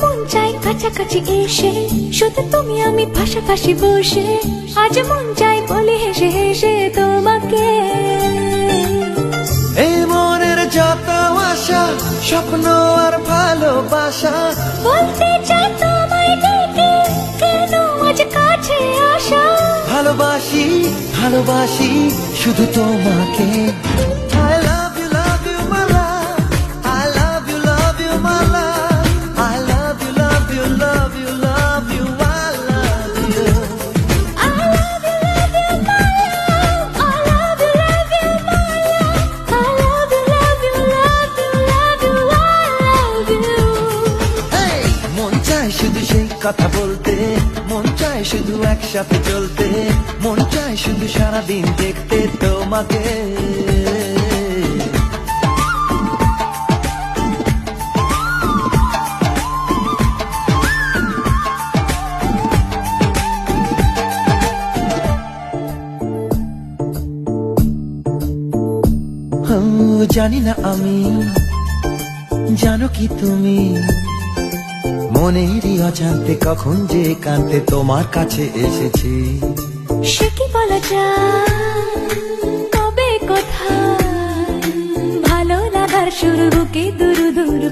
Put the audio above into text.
মন চাই কাছাকাছি এসে, শুধু তুমি আমি পাশাপাশি বসে। আজ মন চাই বলি হেসে হেসে তোমাকে। এই মনের যত আশা, স্বপ্ন আর ভালোবাসা, বলতে চাই তোমায় ডেকে, কেন আজ কাছে আসা। ভালোবাসি ভালোবাসি শুধু তোমাকে। I love you my love, I love you my love, I love you love you love you love you, I love you. I love you my love, I love you my love, I love you love you love you, I love you. Hey! মন চায় শুধু সেই কথা বলতে, মন চায় শুধু একসাথে চলতে, মন চায় শুধু সারাদিন দেখতে তোমাকে। জানি না আমি, জানো কি তুমি, মনেরই অজান্তে কখন যে কান্তে তোমার কাছে এসেছি। সে কি বলা যায়, তবে কোথায় ভালো লাগার শুরু বুকে দুরু দুরু